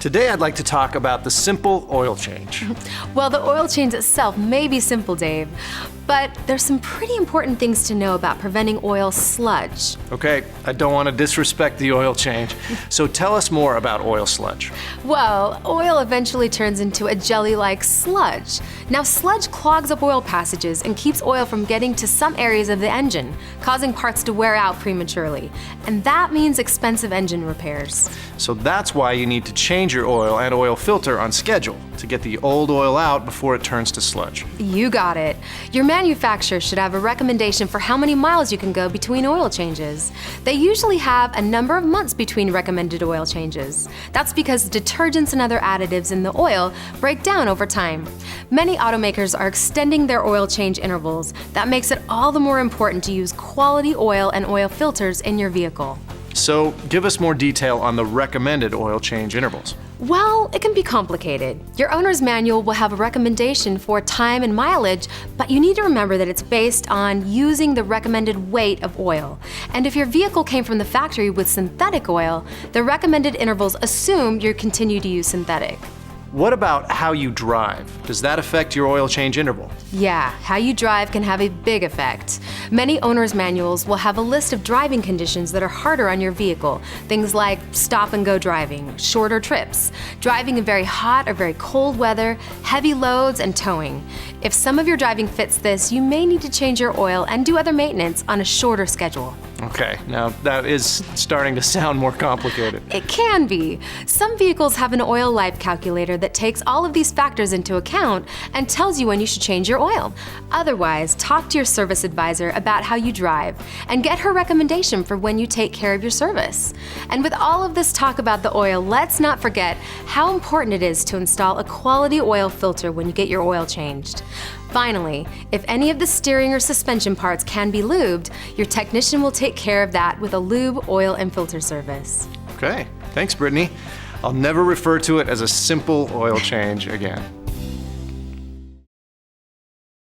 Today I'd like to talk about the simple oil change. Well, the oil change itself may be simple, Dave, but there's some pretty important things to know about preventing oil sludge. Okay, I don't want to disrespect the oil change, so tell us more about oil sludge. Well, oil eventually turns into a jelly-like sludge. Now, sludge clogs up oil passages and keeps oil from getting to some areas of the engine, causing parts to wear out prematurely. And that means expensive engine repairs. So that's why you need to change your oil and oil filter on schedule to get the old oil out before it turns to sludge. You got it. Your manufacturer should have a recommendation for how many miles you can go between oil changes. They usually have a number of months between recommended oil changes. That's because detergents and other additives in the oil break down over time. Many automakers are extending their oil change intervals. That makes it all the more important to use quality oil and oil filters in your vehicle. So give us more detail on the recommended oil change intervals. Well, it can be complicated. Your owner's manual will have a recommendation for time and mileage, but you need to remember that it's based on using the recommended weight of oil. And if your vehicle came from the factory with synthetic oil, the recommended intervals assume you continue to use synthetic. What about how you drive? Does that affect your oil change interval? Yeah, how you drive can have a big effect. Many owner's manuals will have a list of driving conditions that are harder on your vehicle. Things like stop and go driving, shorter trips, driving in very hot or very cold weather, heavy loads, and towing. If some of your driving fits this, you may need to change your oil and do other maintenance on a shorter schedule. Okay, now that is starting to sound more complicated. It can be. Some vehicles have an oil life calculator that takes all of these factors into account and tells you when you should change your oil. Otherwise, talk to your service advisor about how you drive and get her recommendation for when you take care of your service. And with all of this talk about the oil, let's not forget how important it is to install a quality oil filter when you get your oil changed. Finally, if any of the steering or suspension parts can be lubed, your technician will take care of that with a lube, oil, and filter service. Okay, thanks, Brittany. I'll never refer to it as a simple oil change again.